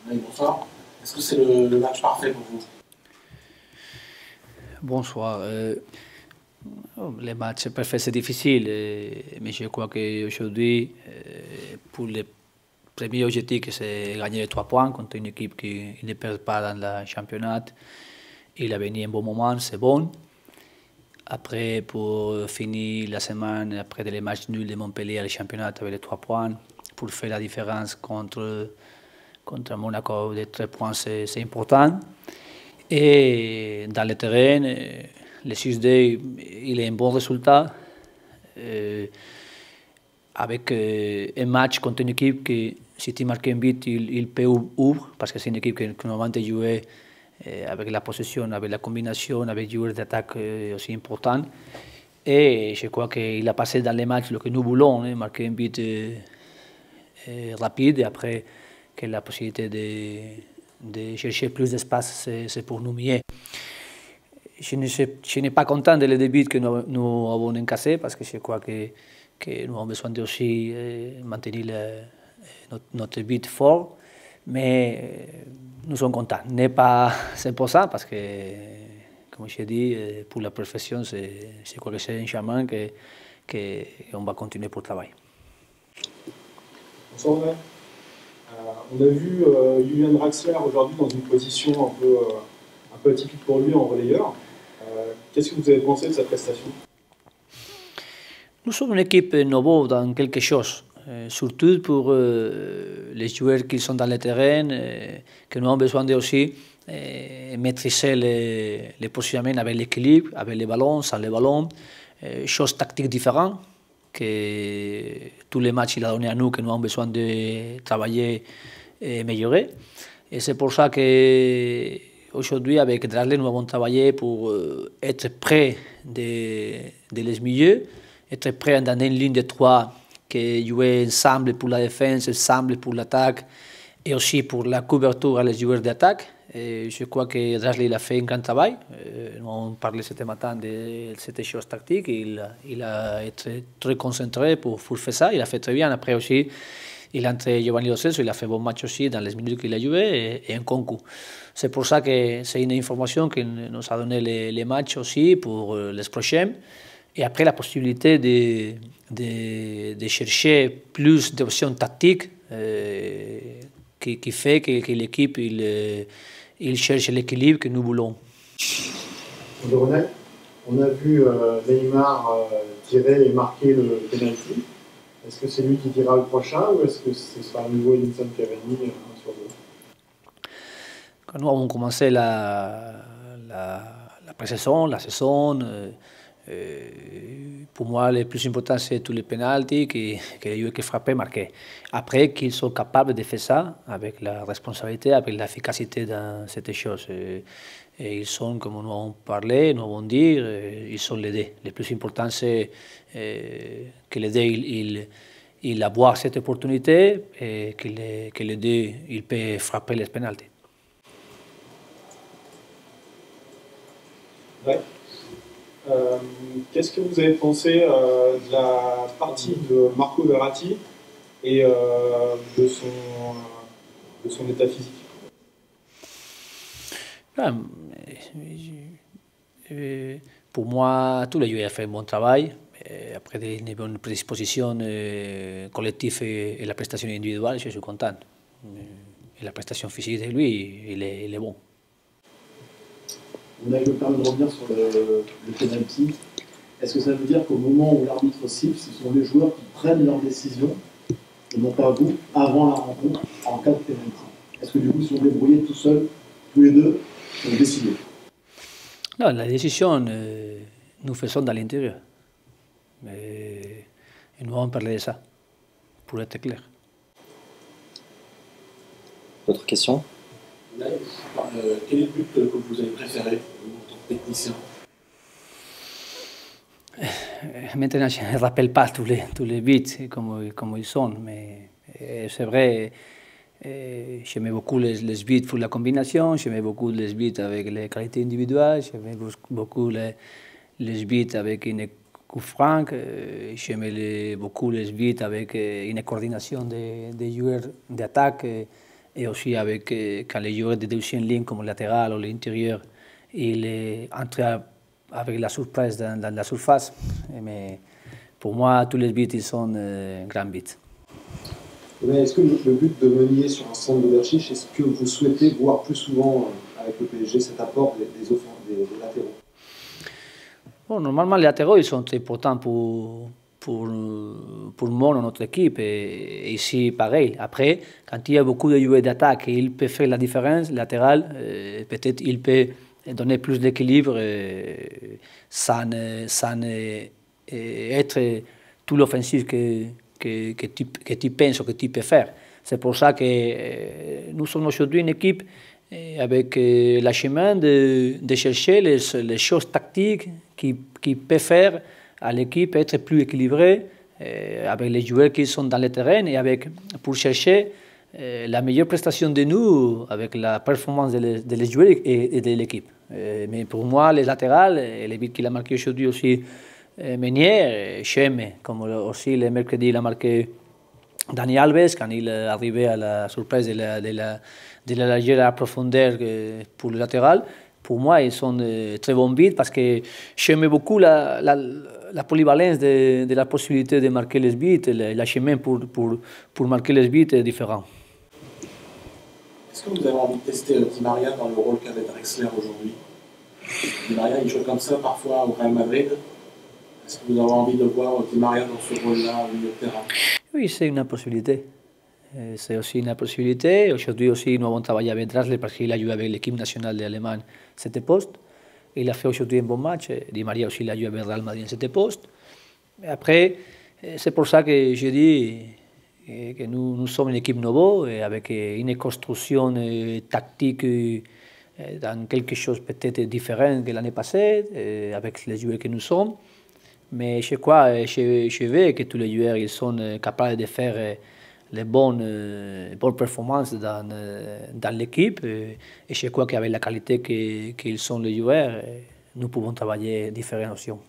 Oui, bonsoir. Est-ce que c'est le match parfait pour vous? Bonsoir. Les matchs parfaits, c'est difficile, mais je crois qu'aujourd'hui, pour le premier objectif, c'est gagner les 3 points contre une équipe qui ne perd pas dans le championnat. Il a venu un bon moment, c'est bon. Après, pour finir la semaine, après les matchs nuls de Montpellier, le championnat avec les 3 points, pour faire la différence contre Monaco, les 3 points, c'est important. Et dans le terrain, le 6D, il a un bon résultat avec un match contre une équipe qui, si tu marques un but, il peut ouvrir, parce que c'est une équipe qui normalement joue avec la possession, avec la combinaison, avec joueurs d'attaque aussi importants. Et je crois qu'il a passé dans les matchs ce que nous voulons, marquer un but rapide et après que la possibilité de chercher plus d'espace, c'est pour nous mieux. Je n'ai pas content de les buts que nous avons encaissés parce que je crois que nous avons besoin de aussi maintenir notre but fort, mais nous sommes contents. N'est pas 100% parce que, comme je dis, pour la profession, je crois que c'est un chemin qu'on va continuer pour travailler. Bonsoir, André. On a vu Julian Draxler aujourd'hui dans une position un peu atypique pour lui en relayeur. Qu'est-ce que vous avez pensé de sa prestation? Nous sommes une équipe nouvelle dans quelque chose, surtout pour les joueurs qui sont dans le terrain, que nous avons besoin de aussi maîtriser les positionnements avec l'équilibre, avec les ballons, sans les ballons, choses tactiques différentes que tous les matchs il a donné à nous, que nous avons besoin de travailler et améliorer. Et c'est pour ça que aujourd'hui, avec Draxler, nous avons travaillé pour être près de les milieux, être prêt dans une ligne de 3 qui jouait ensemble pour la défense, ensemble pour l'attaque et aussi pour la couverture à les joueurs d'attaque. Et je crois que Draxler il a fait un grand travail. Nous avons parlé ce matin de cette chose tactique. Il a été très concentré pour faire ça. Il a fait très bien. Après aussi, il a entré Giovanni Lo Celso. Il a fait un bon match aussi dans les minutes qu'il a joué et un concours. C'est pour ça que c'est une information qui nous a donné les matchs aussi pour les prochains. Et après, la possibilité de chercher plus d'options tactiques qui fait que l'équipe il cherche l'équilibre que nous voulons. Ronald, on a vu Neymar tirer et marquer le penalty. Est-ce que c'est lui qui tirera le prochain ou est-ce que ce sera à nouveau Edinson Cavani 1 sur 2? Quand nous avons commencé la pré-saison, la saison, pour moi, le plus important, c'est tous les pénaltys que les joueurs qui frappaient, marquaient. Après, qu'ils sont capables de faire ça avec la responsabilité, avec l'efficacité dans cette chose. Et ils sont, comme nous avons parlé, nous avons dit, ils sont les deux. Le plus important, c'est que les deux, il avoir cette opportunité et que les deux, il peut frapper les pénaltys. Ouais. Qu'est-ce que vous avez pensé de la partie de Marco Verratti et de son état physique? Pour moi, tous les joueurs ont fait un bon travail. Après une bonne prédisposition collective et la prestation individuelle, je suis content. Et la prestation physique de lui, il est bon. On a eu le permis de revenir sur le penalty. Est-ce que ça veut dire qu'au moment où l'arbitre siffle, ce sont les joueurs qui prennent leurs décisions, et non pas vous, avant la rencontre, en cas de penalty? Est-ce que du coup, ils sont débrouillés tout seuls, tous les deux, pour décider? Non, la décision, nous faisons dans l'intérieur. Et nous allons parler de ça, pour être clair. D'autres questions? Quel est le but que vous avez préféré, vous, en tant que technicien? Maintenant, je ne rappelle pas tous les buts comme ils sont, mais c'est vrai, j'aimais beaucoup les buts pour la combinaison, j'aimais beaucoup les buts avec les qualités individuelles, j'aimais beaucoup les buts avec une coup franc, j'aimais beaucoup les buts avec une coordination des joueurs d'attaque et aussi avec, quand les joueurs de deuxième ligne comme le latéral ou l'intérieur, ils entrent avec la surprise dans la surface. Mais pour moi, tous les buts, ils sont grands buts. Est-ce que le but de Meunier sur un centre de Berchiche, est-ce que vous souhaitez voir plus souvent avec le PSG cet apport des latéraux? Bon, normalement, les latéraux, ils sont très importants pour moi dans notre équipe. Et ici, pareil. Après, quand il y a beaucoup de joueurs d'attaque et il peut faire la différence, latéral, peut-être il peut donner plus d'équilibre sans être tout l'offensif que tu penses ou que tu peux faire. C'est pour ça que nous sommes aujourd'hui une équipe avec la chemin de chercher les choses tactiques qui peuvent faire à l'équipe être plus équilibrée, avec les joueurs qui sont dans le terrain et pour chercher la meilleure prestation de nous avec la performance des joueurs et de l'équipe. Mais pour moi, les latérales, et les buts qu'il a marqué aujourd'hui aussi, Meunier, j'aime, comme aussi le mercredi il a marqué Dani Alves quand il est arrivé à la surprise de la largeur à la profondeur pour le latéral. Pour moi, ils sont très bons buts parce que j'aime beaucoup la polyvalence de la possibilité de marquer les buts, la chemin pour marquer les buts est différent. Est-ce que vous avez envie de tester Di Maria dans le rôle qu'avait Draxler aujourd'hui? Di Maria, il joue comme ça parfois au Real Madrid. Est-ce que vous avez envie de voir Di Maria dans ce rôle-là au milieu de terrain? Oui, c'est une possibilité. C'est aussi une possibilité. Aujourd'hui aussi, nous avons travaillé avec Draxler parce qu'il a joué avec l'équipe nationale d'Allemagne à cet poste. Il a fait aujourd'hui un bon match. Di Maria aussi il a joué avec Real Madrid à cet poste. Après, c'est pour ça que je dis que nous sommes une équipe nouvelle et avec une construction tactique dans quelque chose peut-être différent que l'année passée, avec les joueurs que nous sommes. Mais je crois, je veux que tous les joueurs ils sont capables de faire les bonnes performances dans l'équipe. Et je crois qu'avec la qualité qu'ils sont les joueurs, nous pouvons travailler différentes options.